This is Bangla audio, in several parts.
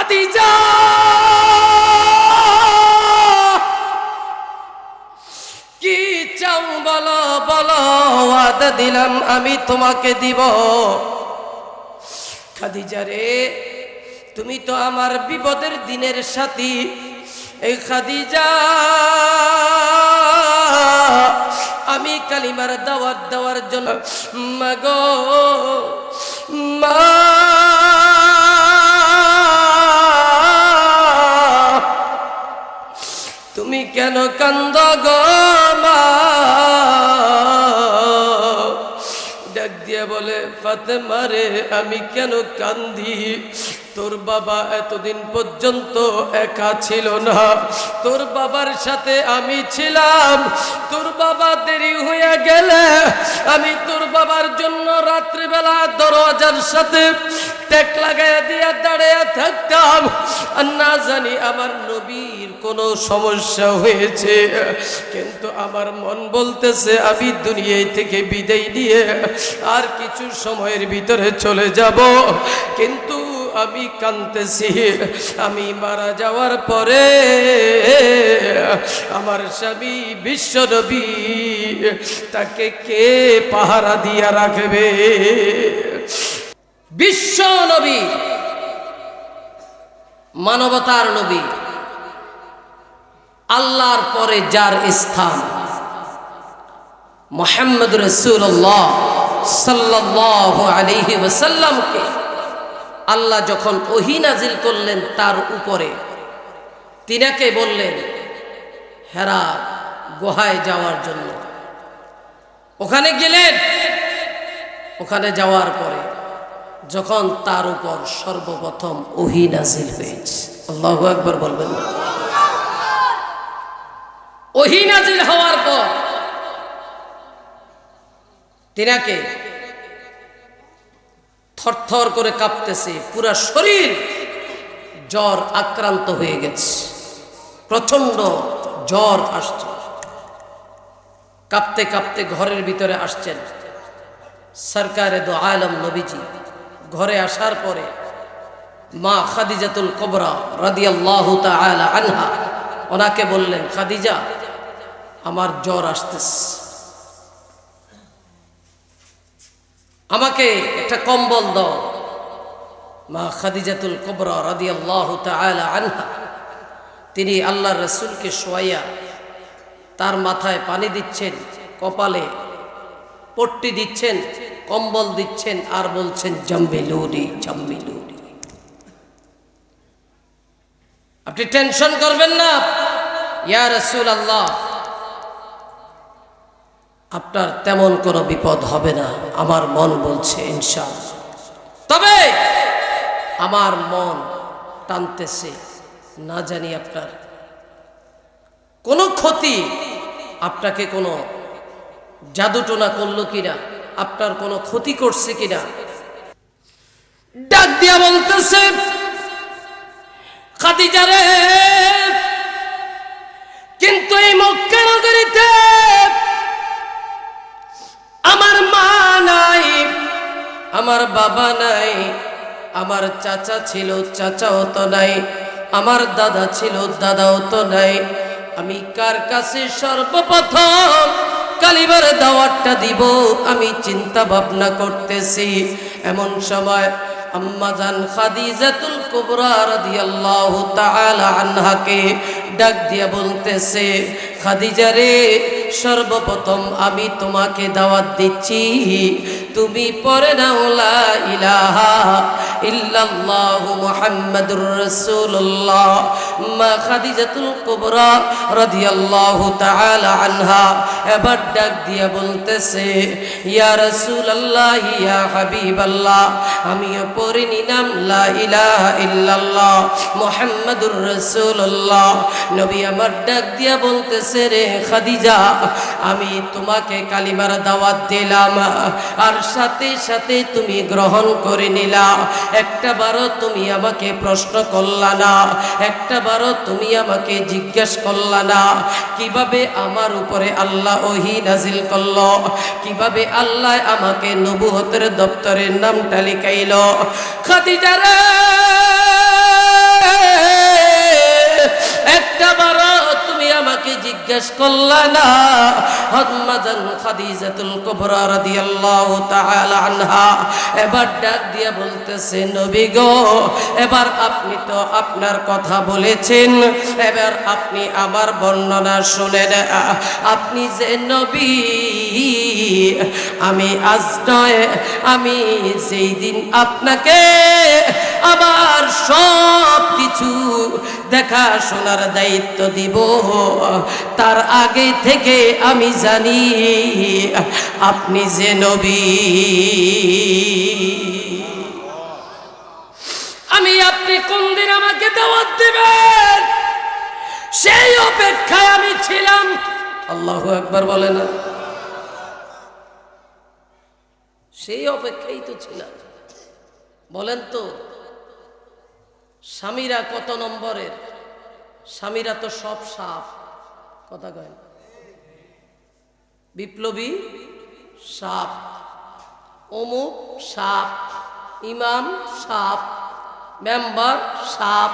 খাদিজা কি চাও বলো বলো, ওয়াদা দিলাম আমি তোমাকে দিব। খাদিজা রে, তুমি তো আমার বিপদের দিনের সাথী। এই খাদিজা, আমি কালিমার দাওয়াত দেওয়ার জন্য মাগো মা, তুমি কেন কান্দো গো মা? ডাক দিয়ে বলে, ফাতেমা রে, আমি কেন কান্দি? তোর বাবা এতদিন পর্যন্ত একা ছিল না, তোর বাবার সাথে আমি ছিলাম। তোর বাবা দেরি হয়ে গেলে আমি তোর বাবার জন্য রাত্রিবেলা দরজার সাথে টেক লাগাইয়া দিয়ে দাঁড়িয়ে থাকতাম, আর না জানি আমার নবীর কোনো সমস্যা হয়েছে। কিন্তু আমার মন বলতেছে আমি দুনিয়া থেকে বিদায় নিয়ে আর কিছু সময়ের ভিতরে চলে যাব। কিন্তু আমি কাঁদতেছি, আমি মারা যাওয়ার পরে আমার স্বামী বিশ্বনবী, তাকে কে পাহারা দিয়া রাখবে? বিশ্বনবী, মানবতার নবী, আল্লাহর পরে যার স্থান, মুহাম্মদ রাসূলুল্লাহ সাল্লাল্লাহু আলাইহি ওয়াসাল্লামকে আল্লাহ যখন ওহী নাজিল করলেন তার উপরে, তিনাকে বললেন হেরা গুহায় যাওয়ার জন্য। ওখানে গেলেন। ওখানে যাওয়ার পরে যখন তার উপর সর্বপ্রথম ওহী নাজিল হয়েছে, আল্লাহু আকবার বলবেন না? ওহী নাজিল হওয়ার পর তিনাকে থরথর করে কাঁপতেছে, পুরা শরীর জ্বর আক্রান্ত হয়ে গেছে, প্রচন্ড জ্বর আসছে। কাঁপতে কাঁপতে ঘরের ভিতরে আসছেন সরকারে দো আলম নবীজি। ঘরে আসার পরে মা খাদিজাতুল কুবরা রাদিয়াল্লাহু তাআলা আনহা ওনাকে বললেন, খাদিজা, আমার জ্বর আসতেছে, আমাকে একটা কম্বল দাও। মা খাদিজাতুল কুবরা রাদিয়াল্লাহু তাআলা আনহা তিনি আল্লাহর রাসূলকে শোয়াইয়া তার মাথায় পানি দিচ্ছেন, কপালে পট্টি দিচ্ছেন, কম্বল দিচ্ছেন, আর বলছেন জাম্মিলুনি জাম্মিলুনি। আপনি টেনশন করবেন না ইয়া রাসূলুল্লাহ, আপনার তেমন কোনো বিপদ হবে না, আমার মন বলছে ইনশাআল্লাহ। তবে আমার মন টানতেছে, না জানি আপনার কোনো ক্ষতি, আপনাকে কোনো জাদুটোনা করলো কিনা, আপনার কোনো ক্ষতি করছে কিনা। ডাক দিয়া বলতেছে, খাদিজা রে, কিন্তু এই মক্কা নগরীতে আমার মা নাই, আমার বাবা নাই, আমার চাচা ছিল, চাচাও তো নাই, আমার দাদা ছিল, দাদাও তো নাই। আমি কার কাছে সর্বপ্রথম কালিমার দাওয়াতটা দিব আমি চিন্তা ভাবনা করতেছি। এমন সময় আম্মাজান খাদিজাতুল কুবরা রাদিয়াল্লাহু তাআলা আনহাকে ডাক দিয়া বলতেছে, খাদিজা রে, সর্বপ্রথম আমি তোমাকে দাওয়াত দিচ্ছি, তুমি পড়ে নাও লা ইলাহা ইল্লাল্লাহু মুহাম্মাদুর রাসূলুল্লাহ। মা খাদিজাতুল কুবরা রাদিয়াল্লাহু তাআলা আনহা এবার ডাক দিয়া বলতেছে, ইয়া রাসূলুল্লাহ, ইয়া হাবিবাল্লাহ, আমিও পড়ে নিলাম লা ইলাহা ইল্লাল্লাহ মুহাম্মাদুর রাসূলুল্লাহ। নবী আমার ডাক দিয়া বলতেছে, রে খাদিজা, আমি তোমাকে কালিমার দাওয়াত দিলাম, আর সাথে সাথে তুমি গ্রহণ করে নিলা। একটা বারও তুমি আমাকে প্রশ্ন করলা না, একটা বারও তুমি আমাকে জিজ্ঞেস করলা না কিভাবে আমার উপরে আল্লাহ ওহী নাজিল করলো, কিভাবে আল্লাহ আমাকে নবুয়তের দপ্তরের নামটা লিখাইল। খাদিজা রে, জিজ্ঞেস করলা না হযরত খাদিজাতুল কুবরা রাদিয়াল্লাহু তাআলা আনহা এবার ডাক দিয়ে বলতেছে নবী গো এবার আপনি তো আপনার কথা বলেছেন এবার আপনি আমার বর্ণনা শুনেন আপনি যে নবী আমি আজ নয় আমি যেই দিন আপনাকে আমার সব কিছু দেখাশোনার দায়িত্ব দিব তার আগে থেকে আমি জানি আপনি যে নবী আমি আপনি কোন দিন আমাকে দাওয়াত দিবেন সেই অপেক্ষায় আমি ছিলাম আল্লাহু আকবার বলে না সেই অপেক্ষাই তো ছিলাম বলেন তো স্বামীরা কত নম্বরের স্বামীরা তো সব সাপ কথা কয় বিপ্লবী সাপ অমুক সাপ ইমাম সাপ মেম্বার সাপ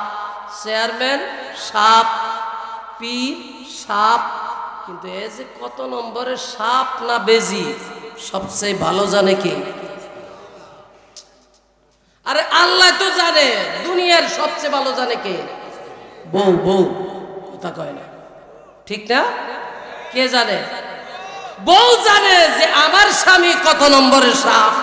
চেয়ারম্যান সাপ পীর সাপ কিন্তু এই যে কত নম্বরের সাপ না বেজি সবচেয়ে ভালো জানে কে আরে আল্লাহ তো জানে দুনিয়ার সবচেয়ে ভালো জানে কে বউ বউ কথা কয় না ঠিক না কে জানে বউ জানে যে আমার স্বামী কত নম্বরের সাপ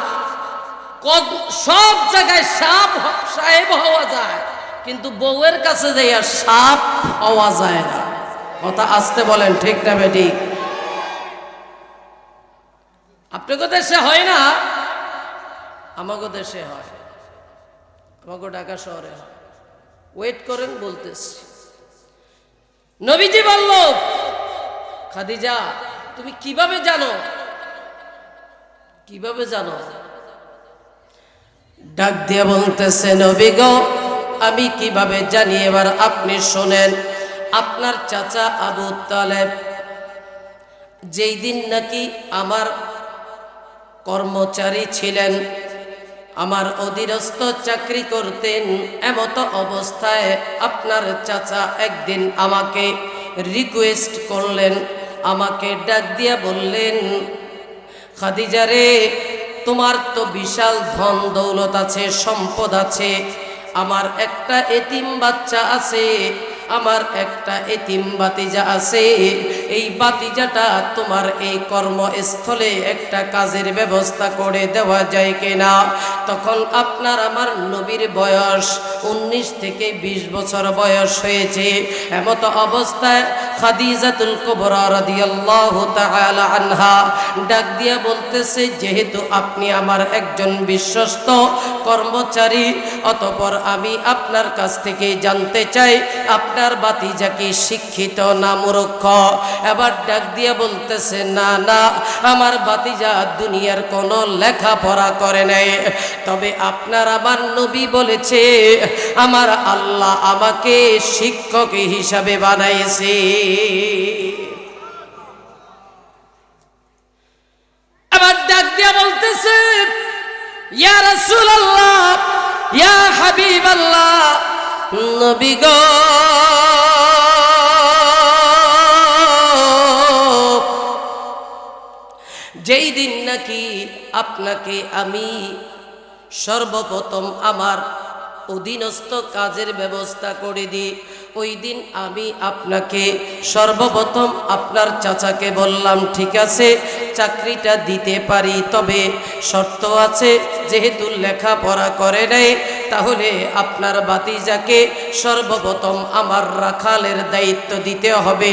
সব জায়গায় সাপ সাহেব হওয়া যায় কিন্তু বউয়ের কাছে যাইয়া সাপ হওয়া যায় না কথা আসতে বলেন ঠিক না বেঠিক আপনাকে দেশে হয় না আমাকে দেশে হয় আমাকে ঢাকা শহরে হয় ওয়েট করেন বলতেছি নবীজি বলল খাদিজা তুমি কিভাবে জানো ডাক দিয়ে বলতেছে নবী গো আমি কিভাবে জানি এবার আপনি শোনেন আপনার চাচা আবু তালেব যেই দিন নাকি আমার কর্মচারী ছিলেন আমার অধীনস্থ চাকরি করতেন এমত অবস্থায় আপনার চাচা একদিন আমাকে রিকোয়েস্ট করলেন আমাকে ডাক দিয়া বললেন খাদিজা রে তোমার তো বিশাল ধন দৌলত আছে সম্পদ আছে আমার একটা এতিম বাচ্চা আছে আমার একটা এতিম বাতিজা আছে এই বাতিজাটা তোমার এই কর্মস্থলে একটা কাজের ব্যবস্থা করে দেওয়া যায় কিনা তখন আপনার আমার নবীর বয়স 19 থেকে 20 বছর বয়স হয়েছে এমত অবস্থায় খাদিজাতুল কুবরা রাদিয়াল্লাহু তাআলা আনহা ডাক দিয়া বলতেছে যেহেতু আপনি আমার একজন বিশ্বস্ত কর্মচারী অতঃপর আমি আপনার কাছ থেকে জানতে চাই আপনার বাতিজা কি শিক্ষিত না মূর্খ এবার ডাক দিয়া বলতেছে না না আমার বাতিজা দুনিয়ার কোনো লেখাপড়া করে নাই তবে আপনার আমার নবী বলেছে আমার আল্লাহ আমাকে শিক্ষক হিসাবে বানাইছে আবার ডাক দিয়া বলতেছে ইয়া রাসূলুল্লাহ ইয়া হাবিবাল্লাহ নবী গো যেই দিন নাকি আপনাকে আমি সর্বপ্রথম আমার অধীনস্থ কাজের ব্যবস্থা করে দিই ওই দিন আমি আপনাকে সর্বপ্রথম আপনার চাচাকে বললাম ঠিক আছে চাকরিটা দিতে পারি তবে শর্ত আছে যেহেতু লেখাপড়া করে নাই তাহলে আপনার বাতিজাকে সর্বপ্রথম আমার রাখালের দায়িত্ব দিতে হবে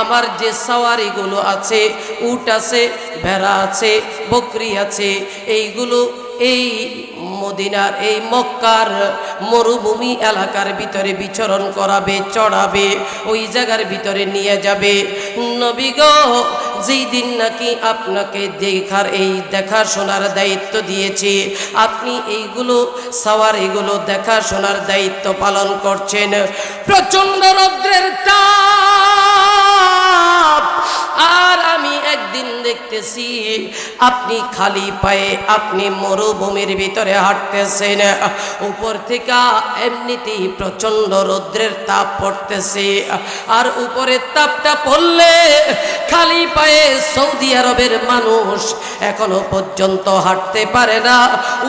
আমার যে সাওয়ারিগুলো আছে উট আছে ভেড়া আছে বকরি আছে এইগুলো এই মদিনার এই মক্কার মরুভূমি এলাকার ভিতরে বিচরণ করাবে চড়াবে ওই জায়গার ভিতরে নিয়ে যাবে নবী গো যেই দিন নাকি আপনাকে দেখাশোনার দায়িত্ব দিয়েছি আপনি এইগুলো সাওয়ারিগুলো দেখাশোনার দায়িত্ব পালন করছেন প্রচন্ড রৌদ্রের তাপ আর আমি একদিন দিন দেখতেছি আপনি খালি পায়ে আপনি মরুভূমির ভিতরে হাঁটতেছেন, উপর থেকে এমনিতেই প্রচন্ড রৌদ্রের তাপ পড়তেছে, আর উপরের তাপটা পড়লে খালি পায়ে সৌদি আরবের মানুষ এখনো পর্যন্ত হাঁটতে পারে না।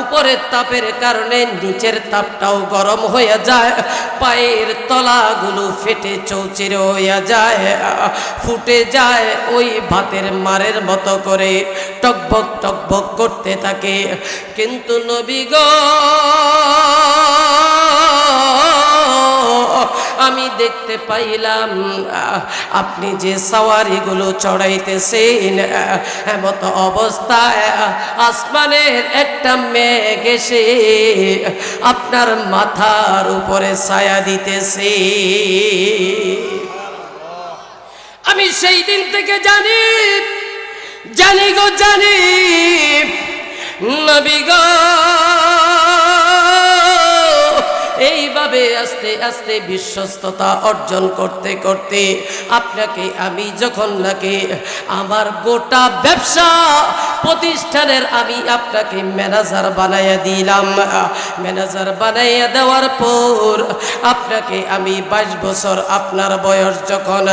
উপরের তাপের কারণে নিচের তাপটাও গরম হয়ে যায়, পায়ের তলাগুলো ফেটে চৌচিরে হয়ে যায়, ফুটে যায়, ওই ভাতের মারের মতো করে টকবক টকবক করতে থাকে। কিন্তু নবী গো, আমি দেখতে পাইলাম আপনি যে সাওয়ারিগুলো চড়াইতেছেন, এমত অবস্থায় আসমানের একটা মেঘ এসে আপনার মাথার উপরে ছায়া দিতেছে। আমি সেই দিন থেকে জানি গো, জানি নবী গো, এইভাবে আস্তে আস্তে বিশ্বস্ততা অর্জন করতে করতে আপনাকে আমি যখন নাকি আমার গোটা ব্যবসা প্রতিষ্ঠানের আমি আপনাকে ম্যানেজার বানাইয়া দিলাম, ম্যানেজার বানাইয়া দেওয়ার পর আপনাকে আমি 22 বছর আপনার বয়স যখন,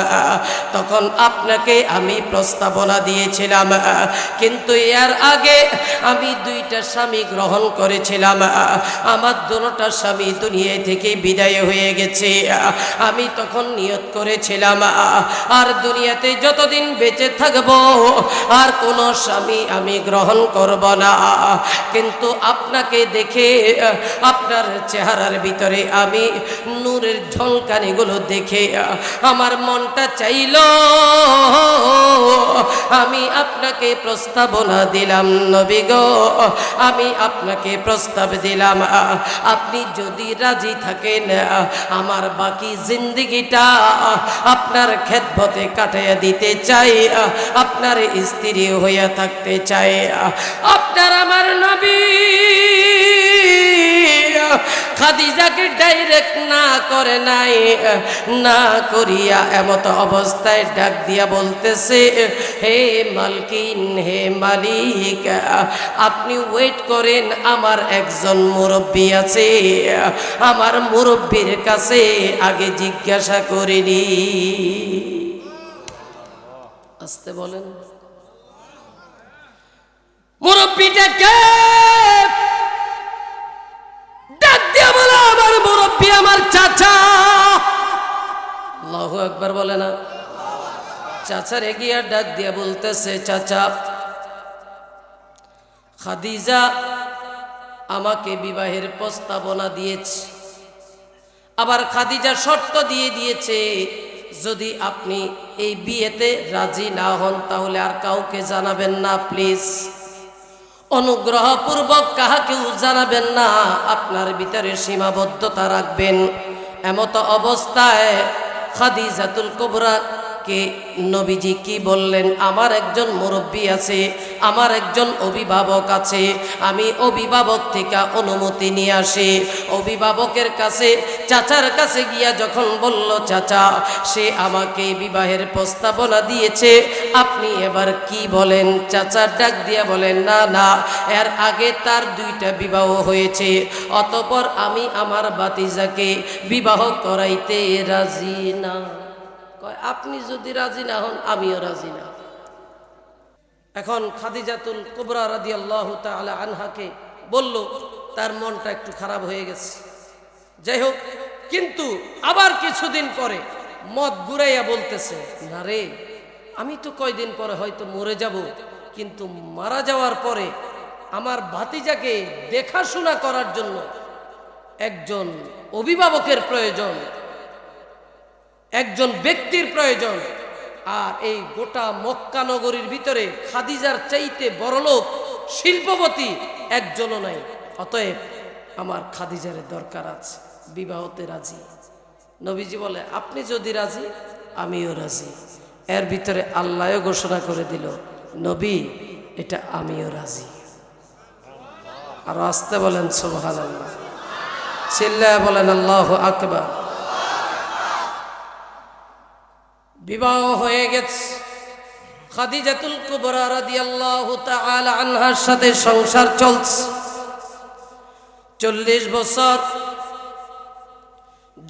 তখন আপনাকে আমি প্রস্তাবনা দিয়েছিলাম, কিন্তু এর আগে আমি 2টা স্বামী গ্রহণ করেছিলাম, আমার দুটোটা স্বামী দুনিয়া থেকে বিদায় হয়ে গেছে। আমি তখন নিয়ত করেছিলাম আর দুনিয়াতে যতদিন বেঁচে থাকব আর কোনো স্বামী আমি গ্রহণ করব না। কিন্তু আপনাকে দেখে আপনার চেহারার ভিতরে আমি নূরের ঝলকানিগুলো দেখে আমার মনটা চাইল আমি আপনাকে প্রস্তাবনা দিলাম। নবী গো, আমি আপনাকে প্রস্তাব দিলাম, আপনি যদি রাজি থাকেন আমার বাকি জিন্দেগিটা আপনার খেদমতে কাটাইয়া দিতে চাই, আপনার স্ত্রী হইয়া থাকতে চাই। আপনার আমার নবী খাদিজাকে ডাইরেক্ট না করে নাই, না করিয়া এমত অবস্থায় ডাক দিয়া বলতেছে, হে মালকিন, হে মালিক, আপনি ওয়েট করেন, আমার একজন মুরব্বী আছে, আমার মুরব্বীর কাছে আগে জিজ্ঞাসা করিনি। আসতে বলেন, মুরব্বীটা কে? ডাক দিয়া বলে, আমার মুরব্বী আমার চাচা। আল্লাহু আকবার বলে না? চাচার এগিয়ে ডাক দিয়া বলতেছে, চাচা, খাদিজা আমাকে বিবাহের প্রস্তাবনা দিয়েছে, আবার খাদিজা শর্ত দিয়ে দিয়েছে, যদি আপনি এই বিয়েতে রাজি না হন তাহলে আর কাউকে জানাবেন না, প্লিজ অনুগ্রহপূর্বক কাহাকেও জানাবেন না, আপনার ভিতরে সীমাবদ্ধতা রাখবেন। এমত অবস্থায় খাদিজাতুল কুবরা কে নবীজি কি বললেন, আমার একজন মুরব্বী আছে, আমার একজন অভিভাবক আছে, আমি অভিভাবক থেকে অনুমতি নিয়ে আসি। অভিভাবকের কাছে চাচার কাছে গিয়া যখন বলল, চাচা সে আমাকে বিবাহের প্রস্তাবনা দিয়েছে, আপনি এবার কি বলেন? চাচার ডাক দিয়া বলেন, না না, এর আগে তার 2টা বিবাহ হয়েছে, অতঃপর আমি আমার ভাতিজাকে বিবাহ করাইতে রাজি না। আপনি যদি রাজি না হন আমিও রাজি না। এখন খাদিজাতুল কুবরা রাদিয়াল্লাহু তাআলা আনহাকে বলল, তার মনটা একটু খারাপ হয়ে গেছে। যাই হোক, কিন্তু আবার কিছুদিন পরে মত ঘুরাইয়া বলতেছে, না রে, আমি তো কয়দিন পরে হয়তো মরে যাব, কিন্তু মারা যাওয়ার পরে আমার ভাতিজাকে দেখাশোনা করার জন্য একজন অভিভাবকের প্রয়োজন, একজন ব্যক্তির প্রয়োজন। আর এই গোটা মক্কা নগরীর ভিতরে খাদিজার চাইতে বড়লোক শিল্পপতি একজনও নাই, অতএব আমার খাদিজার দরকার আছে, বিবাহতে রাজি। নবীজি বলে, আপনি যদি রাজি আমিও রাজি। এর ভিতরে আল্লাহও ঘোষণা করে দিল, নবী এটা আমিও রাজি। আর আসতে বলেন সুবহানাল্লাহ, চিল্লায় বলেন আল্লাহু আকবার। বিবাহ হয়ে গেছে, খাদিজাতুল কুবরা রাদিয়াল্লাহু তাআলা আনহার সাথে সংসার চলছে 40 বছর।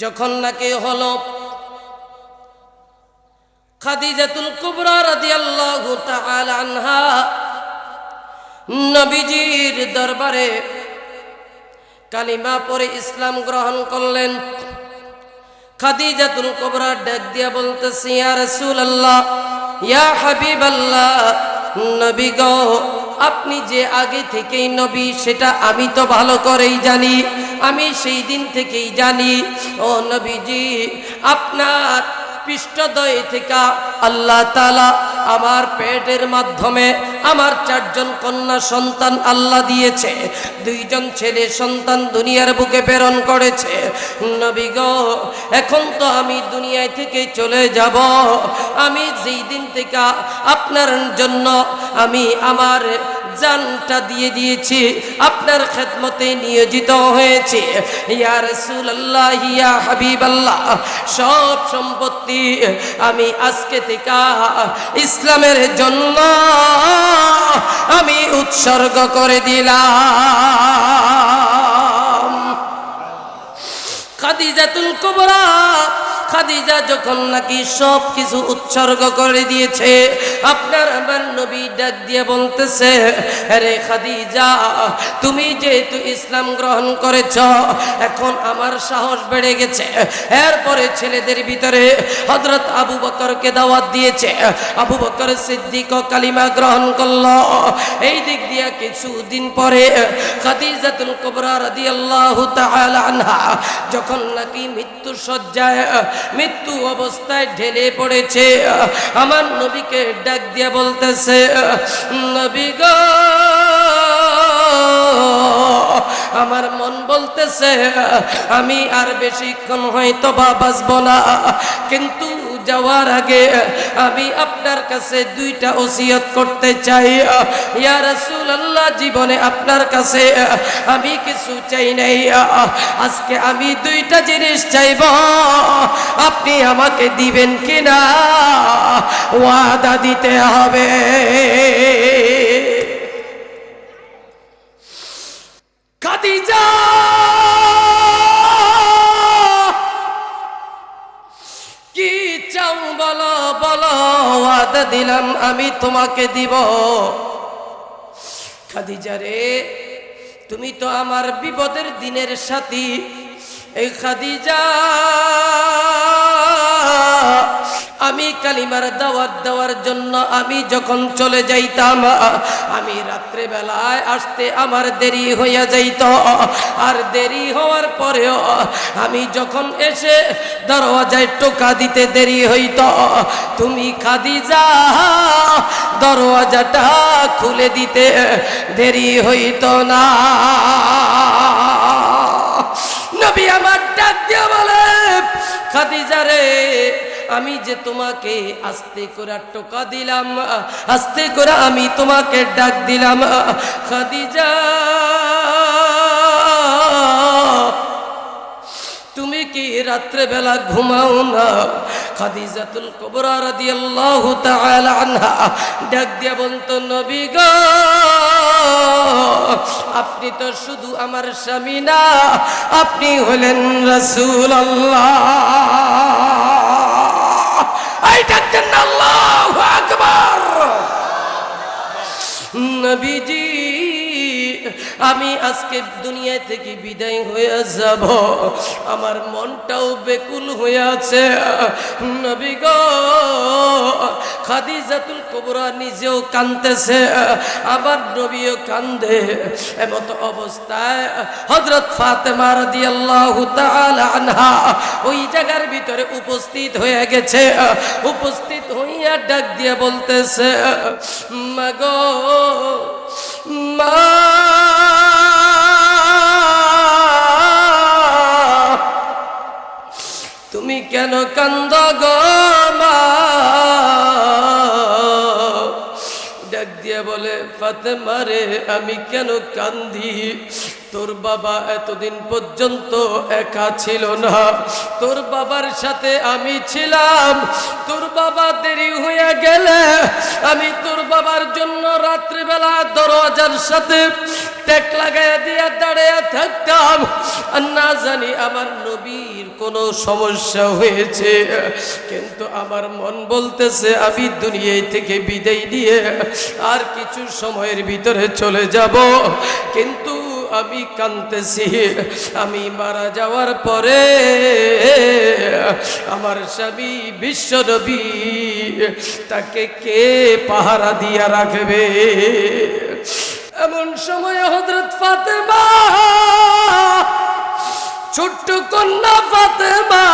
যখন নাকি হলো খাদিজাতুল কুবরা রাদিয়াল্লাহু তাআলা আনহা নবীজির দরবারে কালিমা পড়ে ইসলাম গ্রহণ করলেন। খাদিজাতুল কুবরা ডাক দিয়া বলতেছে, ইয়া রাসূলুল্লাহ, ইয়া হাবিবাল্লাহ, নবী গো, আপনি যে আগে থেকেই নবী সেটা আমি তো ভালো করেই জানি, আমি সেই দিন থেকেই জানি। ও নবীজি, আপনার পৃষ্ঠদ্বয় থেকে আল্লাহ তাআলা আমার পেটের মাধ্যমে আমার 4 জন কন্যা সন্তান আল্লাহ দিয়েছে, 2 জন ছেলে সন্তান দুনিয়ার বুকে প্রেরণ করেছে। নবী গো, এখন তো আমি দুনিয়া থেকে চলে যাব। আমি যেই দিন থেকে আপনার জন্য আমি আমার জানটা দিয়ে দিয়েছি, আপনার খেদমতে নিয়োজিত হয়েছে। ইয়া রাসূলুল্লাহ, ইয়া হাবিবাল্লাহ, সব সম্পত্তি আমি আজকে থেকে ইসলামের জন্য আমি উৎসর্গ করে দিলাম। খাদিজাতুল কুবরা, খাদিজা যখন নাকি সব কিছু উৎসর্গ করে দিয়েছে, আপনার আমার নবী ডাক দিয়ে বলতেছে, আরে খাদিজা, তুমি যেহেতু ইসলাম গ্রহণ করেছ, এখন আমার সাহস বেড়ে গেছে। এরপরে ছেলেদের ভিতরে হযরত আবু বকরকে দাওয়াত দিয়েছে। আবু বকর সিদ্দিক কালিমা গ্রহণ করলো। এই দিক দিয়ে কিছুদিন পরে খাদিজাতুল কুবরা রাদিয়াল্লাহু তাআলা আনহা যখন নাকি মৃত্যু সজ্জায়, মৃত্যু অবস্থায় ঢেলে পড়েছে, আমার নবীকে ডাক দিয়ে বলতেছে, নবী গো, আমার মন বলতেছে আমি আর বেশিক্ষণ হয়তো বা বাঁচব না, কিন্তু যাওয়ার আগে আমি আপনার কাছে 2টা ওসিয়ত করতে চাই। ইয়া রাসূলুল্লাহ, জীবনে আপনার কাছে আমি কিছু চাই নাই, আজকে আমি 2টা জিনিস চাইব, আপনি আমাকে দিবেন কিনা ওয়াদা দিতে হবে। খাদিজা, কি চাও বলো, বলো, ওয়াদা দিলাম আমি তোমাকে দিব। খাদিজা রে, তুমি তো আমার বিপদের দিনের সাথী। এই খাদিজা, আমি কালিমার দাওয়াত দেওয়ার জন্য আমি যখন চলে যাইতাম, আমি রাত্রে বেলায় আসতে আমার দেরি হইয়া যাইত। আর দেরি হওয়ার পরেও আমি যখন এসে দরওয়াজায় টোকা দিতে দেরি হইত, তুমি খাদিজা দরওয়াজাটা খুলে দিতে দেরি হইত না। নবী আমার ডাক দিয়ে বলে, খাদিজা রে, আমি যে তোমাকে আস্তে করে টোকা দিলাম, আস্তে করে আমি তোমাকে ডাক দিলাম, খাদিজা তুমি কি রাত্রে বেলা ঘুমাও না? খাদিজাতুল কুবরা রাদিয়াল্লাহু তাআলা আনহা ডাক দিয়া বলতো, নবী গো, আপনি তো শুধু আমার স্বামী না, আপনি হলেন রাসূলুল্লাহ। এই ডাকতেন না, আল্লাহু আকবার। নবীজি, আমি আজকে দুনিয়া থেকে বিদায় হয়ে যাব, আমার মনটাও বেকুল হয়ে আছে। নবী গো, খাদিজাতুল কুবরা নিজেও কাঁদতেছে, আবার নবীও কান্দে। এমত অবস্থায় হযরত ফাতেমা রাদিয়াল্লাহু তাআলা আনহা ওই জায়গার ভিতরে উপস্থিত হয়ে গেছে। উপস্থিত হইয়া ডাক দিয়ে বলতেছে, মা গো, মা, তুমি কেন কান্দো গো মা? ডাক দিয়ে বলে, ফাতেমা রে, আমি কেন কান্দি? তোর বাবা এতদিন পর্যন্ত একা ছিল না, তোর বাবার সাথে আমি ছিলাম, তোর বাবা দেরি হয়ে গেলে আমি তোর বাবার জন্য রাত্রিবেলা দরজার সাথে টেক লাগাইয়া দিয়া দাঁড়িয়ে থাকতাম, আর না জানি আমার নবীর কোনো সমস্যা হয়েছে। কিন্তু আমার মন বলতেছে আমি দুনিয়া থেকে বিদায় নিয়ে আর কিছু সময়ের ভিতরে চলে যাব, কিন্তু আমি কাঁদতেছি আমি মারা যাওয়ার পরে আমার স্বামী বিশ্ব নবী তাকে কে পাহারা দিয়া রাখবে। এমন সময় হযরত ফাতেমা, ছোট্ট কন্যা ফাতেমা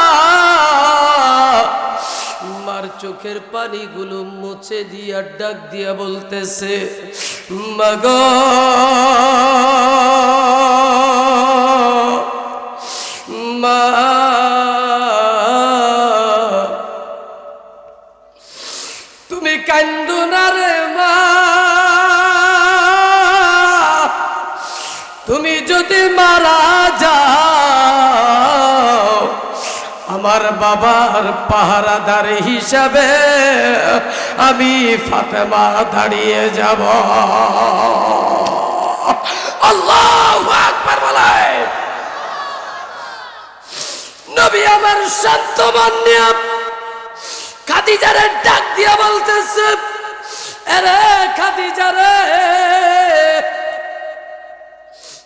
মার চোখের পানিগুলো মুছে দিয়া ডাক দিয়া বলতেছে, মাগো মা, তুমি কান্দো না রে মা, তুমি যদি মারা যাও আমার বাবার পাহারাদার হিসাবে আমি ফাতেমা দাঁড়িয়ে যাব। আল্লাহু আকবার বলেন। নবী আমার শান্ত মন নিয়ে খাদিজারে ডাক দিয়া বলতেছে, আরে খাদিজা রে,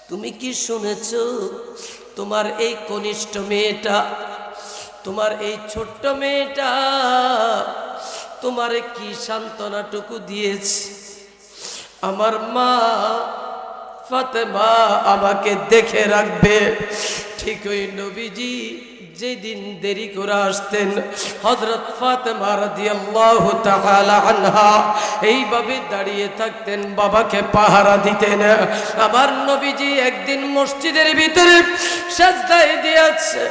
তুমি কি শুনেছো তোমার এই কনিষ্ঠ মেয়েটা, তোমার এই ছোট্ট মেয়েটা তোমারে কি সান্ত্বনাটুকু দিয়েছে? আমার মা ফাতেমা আমাকে দেখে রাখবে। ঠিক ওই নবীজি যেদিন দেরি করে আসতেন হযরত ফাতেমা রাদিয়াল্লাহু তাআলা আনহা এইভাবে দাঁড়িয়ে থাকতেন, বাবাকে পাহারা দিতেন। আমার নবীজি একদিন মসজিদের ভিতরে সেজদায় দিয়েছে,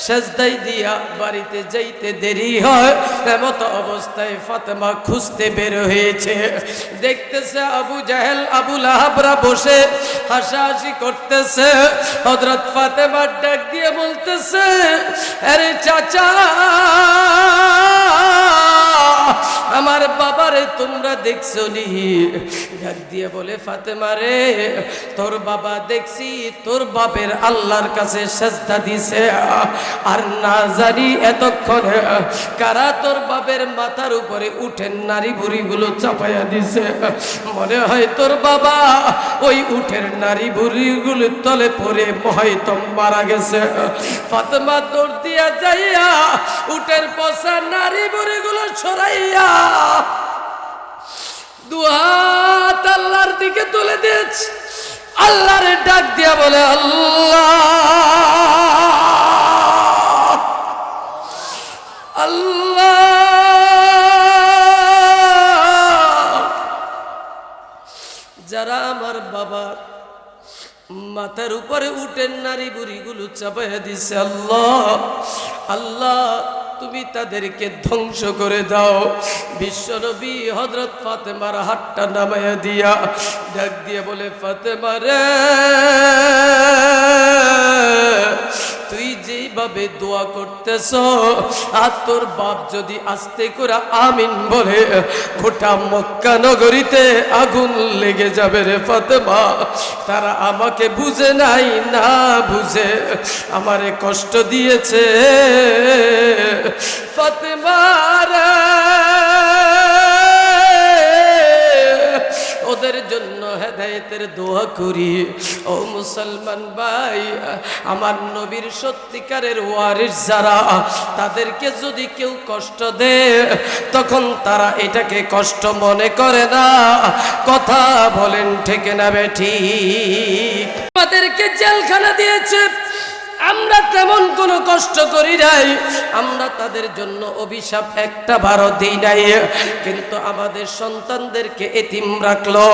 সেজদায় দিয়া বাড়িতে যাইতে দেরি হয়, এমত অবস্থায় ফাতেমা খুঁজতে বের হয়েছে। দেখতেছে আবু জাহেল আবু লাহাবরা বসে হাসাহাসি করতেছে। হযরত ফাতেমা ডাক দিয়ে বলতেছে, আরে চাচা, আমার বাবারে তোমরা দেখছো নি? ডাক দিয়ে বলে, ফাতেমা রে, তোর বাবা দেখছি তোর বাপের আল্লাহর কাছে সেজদা দিছে, আর না জানি এতক্ষণে কারা তোর বাপের মাথার উপরে উঠেন নারী বুড়িগুলো চাপাইয়া দিছে। মনে হয় তোর বাবা ওই উঠের নারী বুড়িগুলোর তলে পড়ে হয়তো মারা গেছে। ফাতেমা দৌড় দিয়া যাইয়া উঠের পচা নারী বুড়িগুলো ছড়াইয়া দুহাত আল্লাহর দিকে তুলে দিয়েছে। আল্লাহরে ডাক দিয়া বলে, আল্লাহ আল্লাহ, যারা আমার বাবার মাথার উপরে উঠেন নারী বুড়িগুলো চাপাইয়া দিছে, আল্লাহ আল্লাহ তুমি তাদেরকে ধ্বংস করে দাও। বিশ্বনবী হযরত ফাতেমার হাতটা নামাইয়া দিয়া ডাক দিয়ে বলে, ফাতেমা রে, তুই যেইভাবে দোয়া করতেছ আর তোর বাপ যদি আস্তে করে আমিন বলে গোটা মক্কা নগরীতে আগুন লেগে যাবে রে ফাতেমা। তারা আমাকে বুঝে নাই, না বুঝে আমারে কষ্ট দিয়েছে ফাতেমা রে। ওদের জন্য হেদায়েতের দোয়া করি। ও মুসলমান ভাই, আমার নবীর সত্যিকারের ওয়ারিস যারা, তাদেরকে যদি কেউ কষ্ট দেয় তখন তারা এটাকে কষ্ট মনে করে না। কথা বলেন ঠিক না বেঠিক? আমাদেরকে জেলখানা দিয়েছে, আমরা তেমন কোনো কষ্ট করি নাই, আমরা তাদের জন্য অভিশাপ একটা বারও দিই নাই, কিন্তু আমাদের সন্তানদেরকে এতিম রাখলো,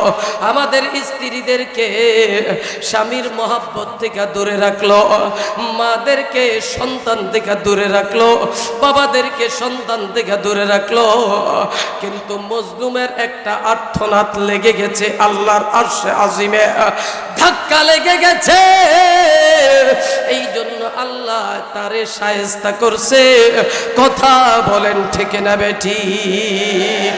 আমাদের স্ত্রীদেরকে স্বামীর মহব্বত থেকে দূরে রাখলো, মাদেরকে সন্তান থেকে দূরে রাখলো, বাবাদেরকে সন্তান থেকে দূরে রাখলো। কিন্তু মজলুমের একটা আর্তনাদ লেগে গেছে, আল্লাহর আরশে আজিমে ধাক্কা লেগে গেছে। এই জন্য আল্লাহ তারে শায়েস্তা করছে। কথা বলেন ঠিক না বেঠিক?